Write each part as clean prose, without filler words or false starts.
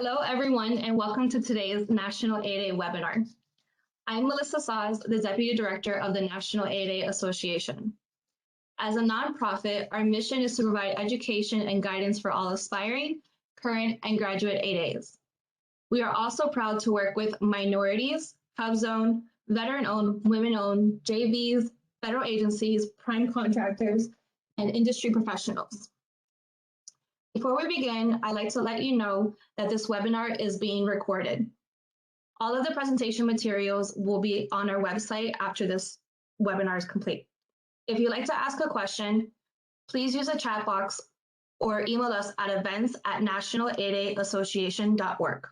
Hello, everyone, and welcome to today's National 8A webinar. I'm Melissa Saz, the Deputy Director of the National 8A Association. As a nonprofit, our mission is to provide education and guidance for all aspiring, current, and graduate 8As. We are also proud to work with minorities, Hub Zone, veteran-owned, women-owned, JVs, federal agencies, prime contractors, and industry professionals. Before we begin, I'd like to let you know that this webinar is being recorded. All of the presentation materials will be on our website after this webinar is complete. If you'd like to ask a question, please use the chat box or email us at events@national8aassociation.org.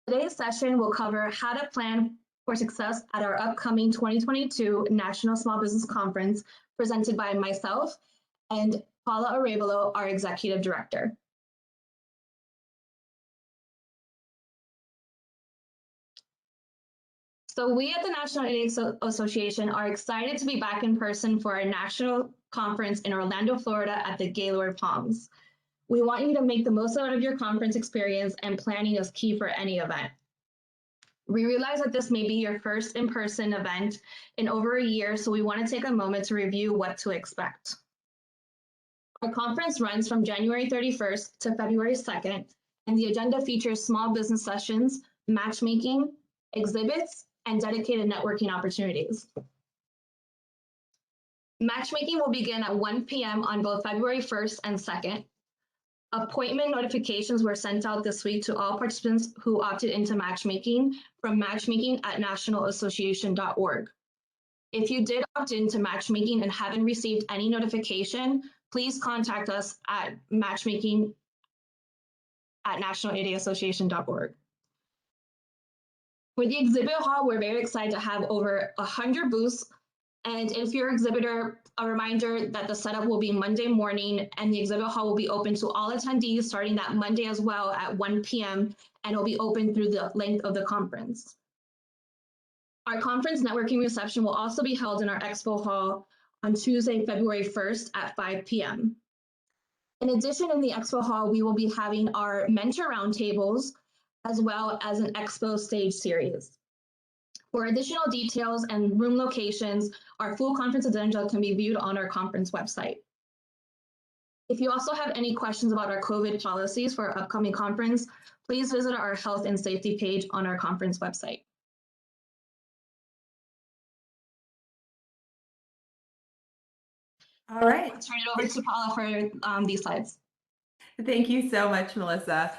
Today's session will cover how to plan for success at our upcoming 2022 National Small Business Conference presented by myself and Paula Arevalo, our Executive Director. So we at the National 8A Association are excited to be back in person for our national conference in Orlando, Florida at the Gaylord Palms. We want you to make the most out of your conference experience, and planning is key for any event. We realize that this may be your first in-person event in over a year, so we want to take a moment to review what to expect. Our conference runs from January 31st to February 2nd, and the agenda features small business sessions, matchmaking, exhibits, and dedicated networking opportunities. Matchmaking will begin at 1 p.m. on both February 1st and 2nd. Appointment notifications were sent out this week to all participants who opted into matchmaking from matchmaking@nationalassociation.org. If you did opt into matchmaking and haven't received any notification, please contact us at matchmaking@national8aassociation.org. For the exhibit hall, we're very excited to have over 100 booths. And if you're an exhibitor, a reminder that the setup will be Monday morning, and the exhibit hall will be open to all attendees starting that Monday as well at 1 p.m. and it'll be open through the length of the conference. Our conference networking reception will also be held in our expo hall on Tuesday, February 1st at 5 p.m. In addition, in the expo hall, we will be having our mentor roundtables as well as an expo stage series. For additional details and room locations, our full conference agenda can be viewed on our conference website. If you also have any questions about our COVID policies for our upcoming conference, please visit our health and safety page on our conference website. All right. I'll turn it over to Paula for these slides. Thank you so much, Melissa.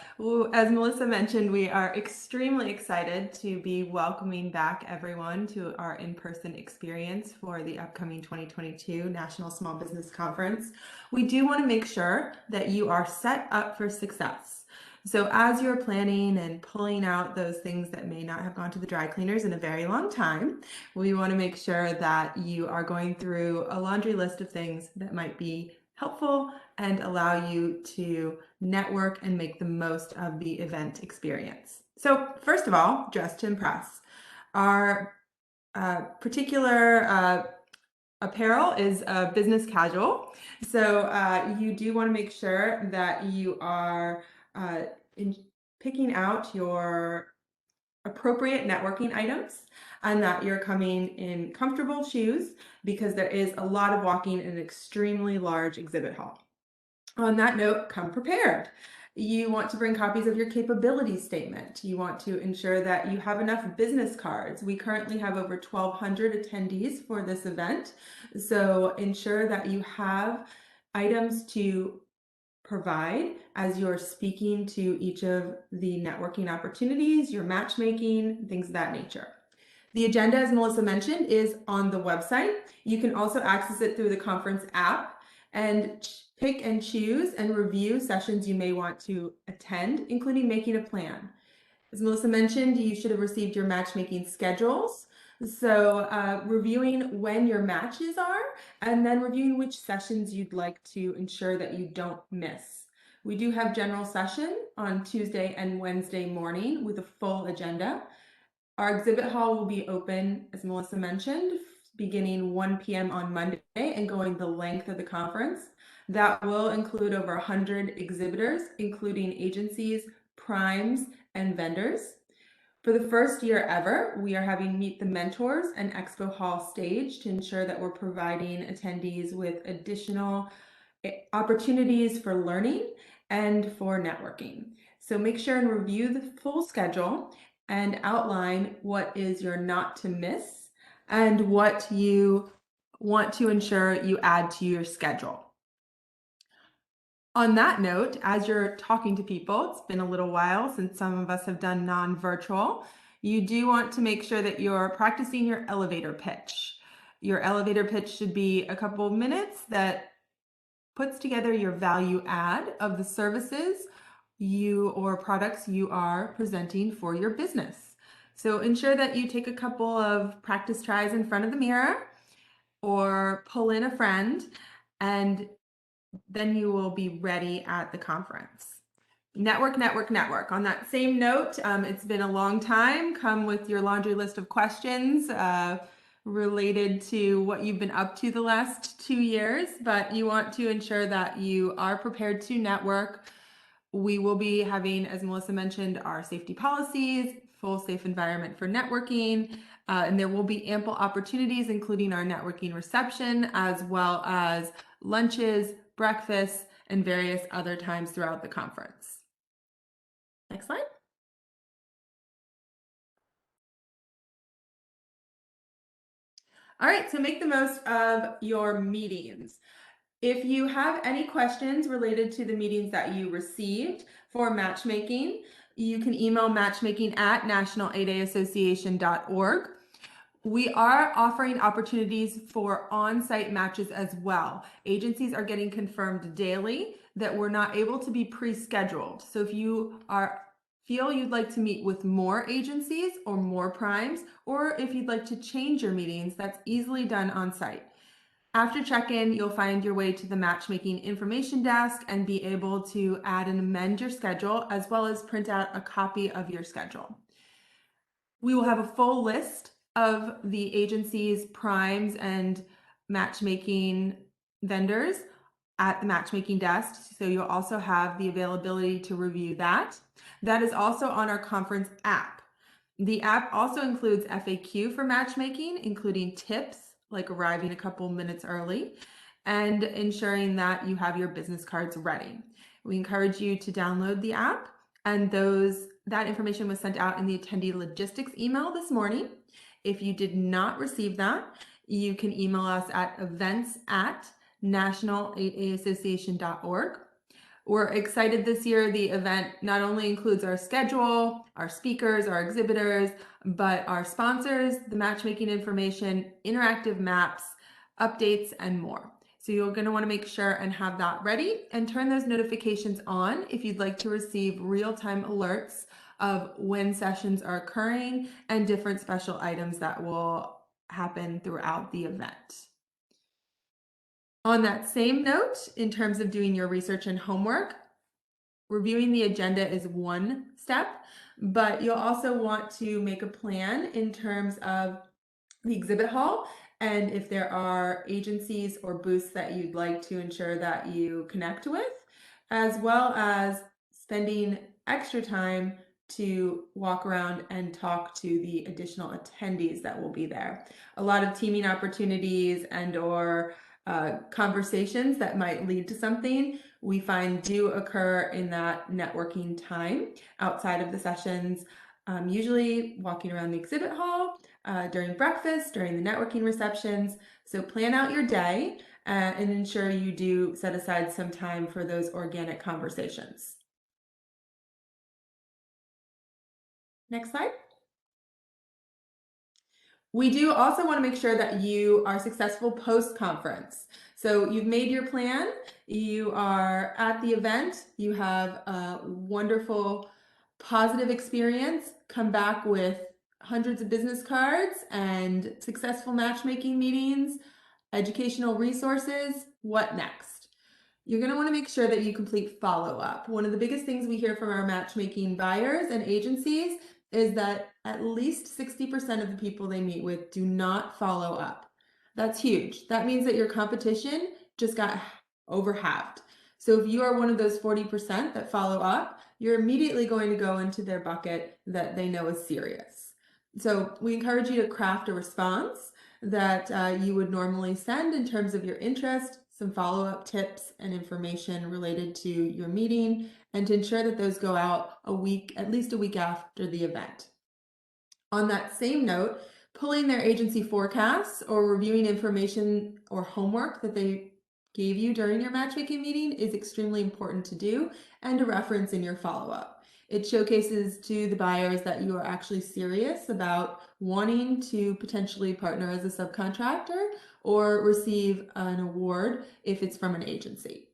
As Melissa mentioned, we are extremely excited to be welcoming back everyone to our in-person experience for the upcoming 2022 National Small Business Conference. We do want to make sure that you are set up for success. So as you're planning and pulling out those things that may not have gone to the dry cleaners in a very long time, we want to make sure that you are going through a laundry list of things that might be helpful and allow you to network and make the most of the event experience. So first of all, dress to impress. Our particular apparel is business casual. So you do want to make sure that you are picking out your appropriate networking items and that you're coming in comfortable shoes because there is a lot of walking in an extremely large exhibit hall. On that note, come prepared. You want to bring copies of your capability statement. You want to ensure that you have enough business cards. We currently have over 1,200 attendees for this event. So ensure that you have items to provide as you're speaking to each of the networking opportunities, your matchmaking, things of that nature. The agenda, as Melissa mentioned, is on the website. You can also access it through the conference app and pick and choose and review sessions you may want to attend, including making a plan. As Melissa mentioned, you should have received your matchmaking schedules. So reviewing when your matches are, and then reviewing which sessions you'd like to ensure that you don't miss. We do have general session on Tuesday and Wednesday morning with a full agenda. Our exhibit hall will be open, as Melissa mentioned, beginning 1 p.m. on Monday and going the length of the conference. That will include over 100 exhibitors, including agencies, primes, and vendors. For the first year ever, we are having Meet the Mentors and Expo Hall stage to ensure that we're providing attendees with additional opportunities for learning and for networking. So make sure and review the full schedule and outline what is your not to miss and what you want to ensure you add to your schedule. On that note, as you're talking to people, it's been a little while since some of us have done non-virtual, you do want to make sure that you're practicing your elevator pitch. Your elevator pitch should be a couple of minutes that puts together your value add of the services you or products you are presenting for your business. So ensure that you take a couple of practice tries in front of the mirror or pull in a friend, and then you will be ready at the conference. Network, network, network. On that same note, it's been a long time. Come with your laundry list of questions related to what you've been up to the last 2 years, but you want to ensure that you are prepared to network. We will be having, as Melissa mentioned, our safety policies, full safe environment for networking, and there will be ample opportunities, including our networking reception, as well as lunches, breakfasts, and various other times throughout the conference. Next slide. All right, so make the most of your meetings. If you have any questions related to the meetings that you received for matchmaking, you can email matchmaking@national8aassociation.org. We are offering opportunities for on-site matches as well. Agencies are getting confirmed daily that we're not able to be pre-scheduled. So if you feel you'd like to meet with more agencies or more primes, or if you'd like to change your meetings, that's easily done on site. After check-in, you'll find your way to the matchmaking information desk and be able to add and amend your schedule, as well as print out a copy of your schedule. We will have a full list of the agencies, primes, and matchmaking vendors at the matchmaking desk. So you'll also have the availability to review that. That is also on our conference app. The app also includes FAQ for matchmaking, including tips like arriving a couple minutes early and ensuring that you have your business cards ready. We encourage you to download the app, and that information was sent out in the attendee logistics email this morning. If you did not receive that, you can email us at events@national8aassociation.org. We're excited this year. The event not only includes our schedule, our speakers, our exhibitors, but our sponsors, the matchmaking information, interactive maps, updates, and more. So you're going to want to make sure and have that ready and turn those notifications on if you'd like to receive real-time alerts of when sessions are occurring and different special items that will happen throughout the event. On that same note, in terms of doing your research and homework, reviewing the agenda is one step, but you'll also want to make a plan in terms of the exhibit hall and if there are agencies or booths that you'd like to ensure that you connect with, as well as spending extra time to walk around and talk to the additional attendees that will be there. A lot of teaming opportunities and/or conversations that might lead to something we find do occur in that networking time outside of the sessions, usually walking around the exhibit hall, during breakfast, during the networking receptions. So plan out your day and ensure you do set aside some time for those organic conversations. Next slide. We do also want to make sure that you are successful post-conference. So you've made your plan, you are at the event, you have a wonderful, positive experience, come back with hundreds of business cards and successful matchmaking meetings, educational resources. What next? You're going to want to make sure that you complete follow-up. One of the biggest things we hear from our matchmaking buyers and agencies is that at least 60% of the people they meet with do not follow up. That's huge. That means that your competition just got over halved. So if you are one of those 40% that follow up, you're immediately going to go into their bucket that they know is serious. So we encourage you to craft a response that you would normally send in terms of your interest, some follow-up tips and information related to your meeting, and to ensure that those go out a week, at least a week after the event. On that same note, pulling their agency forecasts or reviewing information or homework that they gave you during your matchmaking meeting is extremely important to do and to reference in your follow-up. It showcases to the buyers that you are actually serious about wanting to potentially partner as a subcontractor or receive an award if it's from an agency.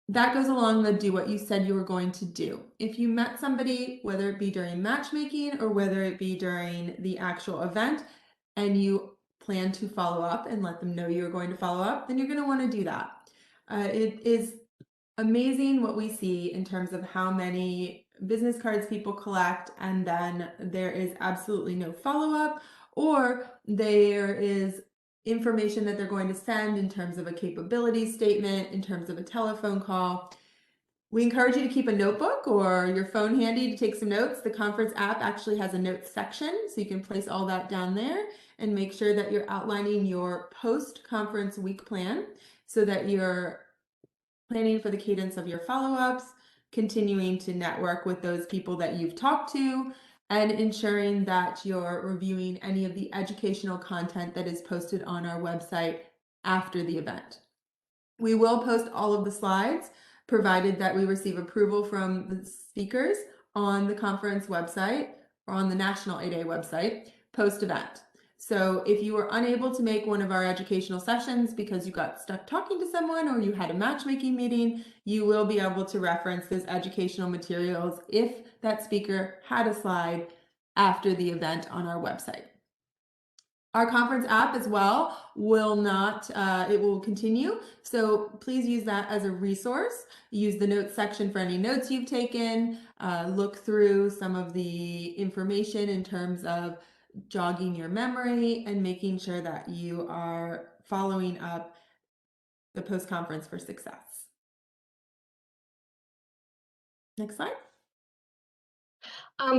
That goes along the do what you said you were going to do. If you met somebody, whether it be during matchmaking or whether it be during the actual event, and you plan to follow up and let them know you're going to follow up, then you're going to want to do that. It is amazing what we see in terms of how many business cards people collect, and then there is absolutely no follow-up, or there is information that they're going to send in terms of a capability statement, in terms of a telephone call. We encourage you to keep a notebook or your phone handy to take some notes. The conference app actually has a notes section, so you can place all that down there and make sure that you're outlining your post-conference week plan so that you're planning for the cadence of your follow-ups, continuing to network with those people that you've talked to, and ensuring that you're reviewing any of the educational content that is posted on our website after the event. We will post all of the slides, provided that we receive approval from the speakers on the conference website or on the National 8A website post-event. So if you were unable to make one of our educational sessions because you got stuck talking to someone or you had a matchmaking meeting, you will be able to reference those educational materials if that speaker had a slide after the event on our website. Our conference app as well will not, it will continue. So please use that as a resource. Use the notes section for any notes you've taken. Look through some of the information in terms of jogging your memory and making sure that you are following up the post-conference for success. Next slide.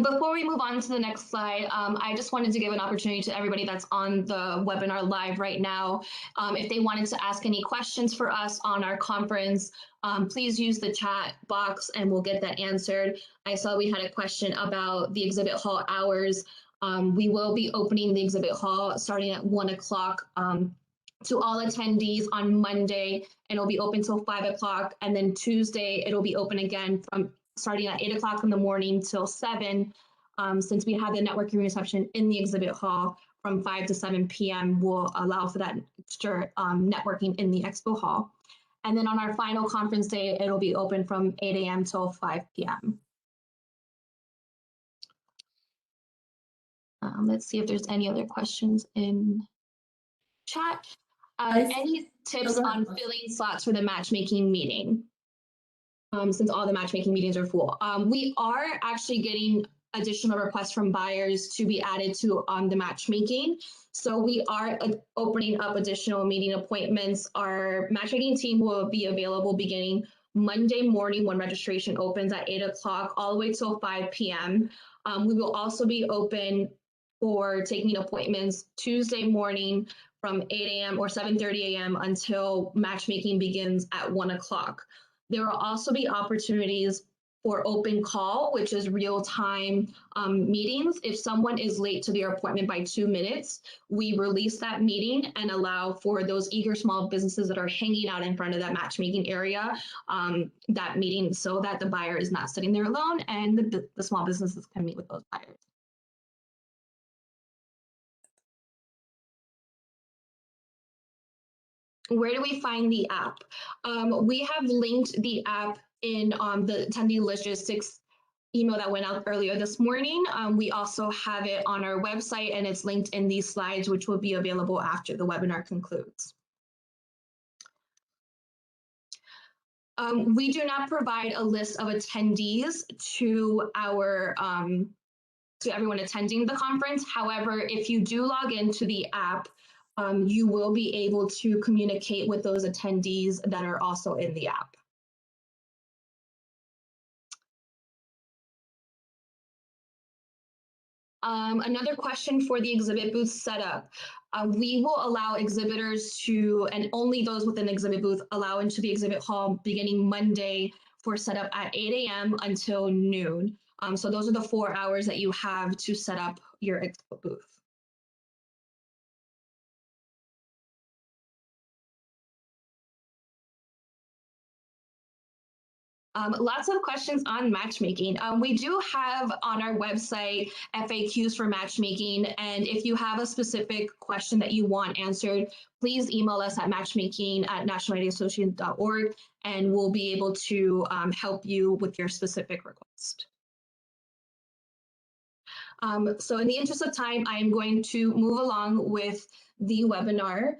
Before we move on to the next slide, I just wanted to give an opportunity to everybody that's on the webinar live right now. If they wanted to ask any questions for us on our conference, please use the chat box and we'll get that answered. I saw we had a question about the exhibit hall hours. We will be opening the exhibit hall starting at 1 o'clock to all attendees on Monday, and it'll be open till 5 o'clock. And then Tuesday, it'll be open again from starting at 8 o'clock in the morning till 7, since we have the networking reception in the exhibit hall from 5 to 7 p.m. will allow for that extra networking in the expo hall. And then on our final conference day, it'll be open from 8 a.m. till 5 p.m. Let's see if there's any other questions in chat. Any tips on filling slots for the matchmaking meeting? Since all the matchmaking meetings are full. We are actually getting additional requests from buyers to be added to the matchmaking. So we are opening up additional meeting appointments. Our matchmaking team will be available beginning Monday morning when registration opens at 8 o'clock all the way till 5 p.m. We will also be open for taking appointments Tuesday morning from 8 a.m. or 7:30 a.m. until matchmaking begins at 1 o'clock. There will also be opportunities for open call, which is real-time meetings. If someone is late to their appointment by 2 minutes, we release that meeting and allow for those eager small businesses that are hanging out in front of that matchmaking area, that meeting, so that the buyer is not sitting there alone and the small businesses can meet with those buyers. Where do we find the app? We have linked the app in the attendee logistics email that went out earlier this morning. We also have it on our website and it's linked in these slides, which will be available after the webinar concludes. We do not provide a list of attendees to our to everyone attending the conference. However, if you do log into the app, you will be able to communicate with those attendees that are also in the app. Another question for the exhibit booth setup. We will allow exhibitors to, and only those with an exhibit booth, allow into the exhibit hall beginning Monday for setup at 8 a.m. until noon. So those are the 4 hours that you have to set up your exhibit booth. Lots of questions on matchmaking. We do have on our website FAQs for matchmaking, and if you have a specific question that you want answered, please email us at matchmaking@nationalidaassociation.org, and we'll be able to help you with your specific request. So in the interest of time, I am going to move along with the webinar.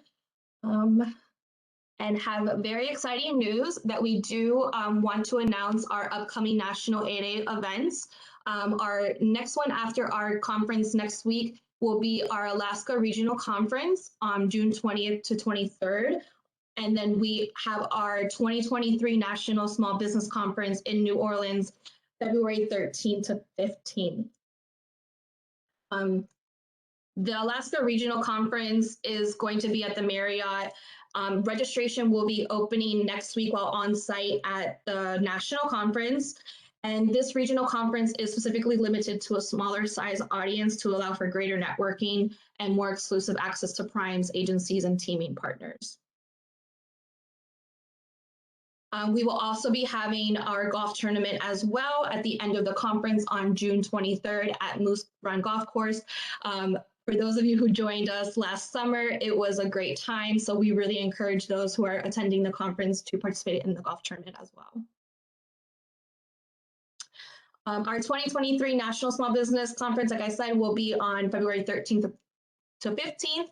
And have very exciting news that we do want to announce our upcoming National 8A events. Our next one after our conference next week will be our Alaska Regional Conference on June 20th to 23rd. And then we have our 2023 National Small Business Conference in New Orleans, February 13th to 15th. The Alaska Regional Conference is going to be at the Marriott. Registration will be opening next week while on site at the national conference. And this regional conference is specifically limited to a smaller size audience to allow for greater networking and more exclusive access to primes, agencies, and teaming partners. We will also be having our golf tournament as well at the end of the conference on June 23rd at Moose Run Golf Course. For those of you who joined us last summer, it was a great time. So we really encourage those who are attending the conference to participate in the golf tournament as well. Our 2023 National Small Business Conference, like I said, will be on February 13th to 15th,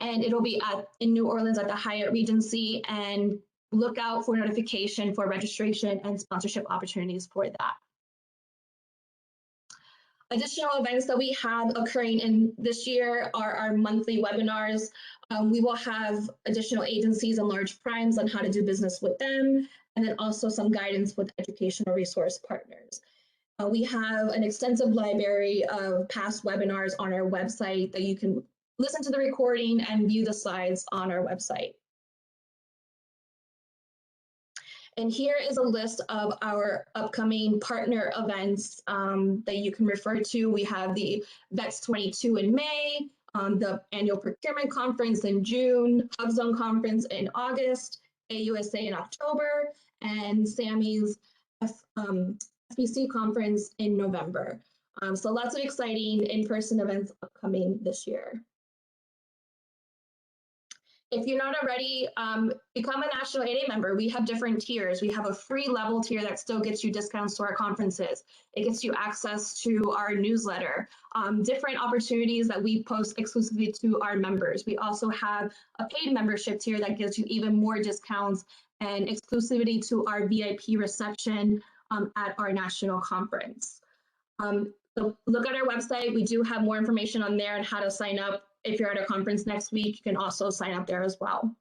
and it'll be in New Orleans at the Hyatt Regency, and look out for notification for registration and sponsorship opportunities for that. Additional events that we have occurring in this year are our monthly webinars. We will have additional agencies and large primes on how to do business with them, and then also some guidance with educational resource partners. We have an extensive library of past webinars on our website that you can listen to the recording and view the slides on our website. And here is a list of our upcoming partner events that you can refer to. We have the VEX 22 in May, the annual procurement conference in June, HubZone conference in August, AUSA in October, and SAMI's FBC conference in November. So lots of exciting in-person events upcoming this year. If you're not already, become a National 8A member. We have different tiers. We have a free level tier that still gets you discounts to our conferences. It gets you access to our newsletter, different opportunities that we post exclusively to our members. We also have a paid membership tier that gives you even more discounts and exclusivity to our VIP reception at our national conference. So look at our website. We do have more information on there on how to sign up. If you're at a conference next week, you can also sign up there as well.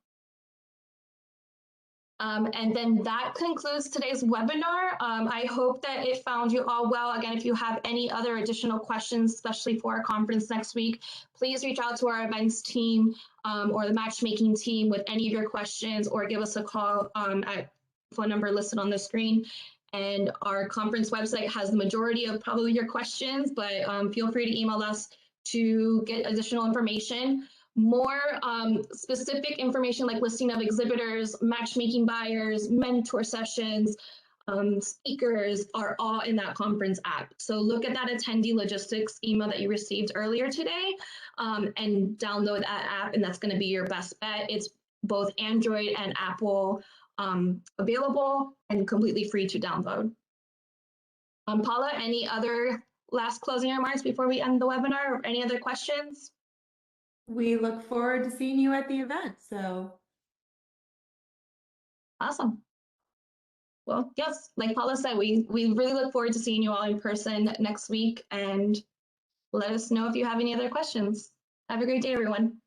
And then that concludes today's webinar. I hope that it found you all well. Again, if you have any other additional questions, especially for our conference next week, please reach out to our events team or the matchmaking team with any of your questions, or give us a call at phone number listed on the screen. And our conference website has the majority of probably your questions, but feel free to email us to get additional information. More specific information like listing of exhibitors, matchmaking buyers, mentor sessions, speakers are all in that conference app. So look at that attendee logistics email that you received earlier today and download that app, and that's going to be your best bet. It's both Android and Apple available and completely free to download. Paula, any other last closing remarks before we end the webinar, or any other questions? We look forward to seeing you at the event. So awesome. Well, yes, like Paula said, we really look forward to seeing you all in person next week, and Let us know if you have any other questions. Have a great day, everyone.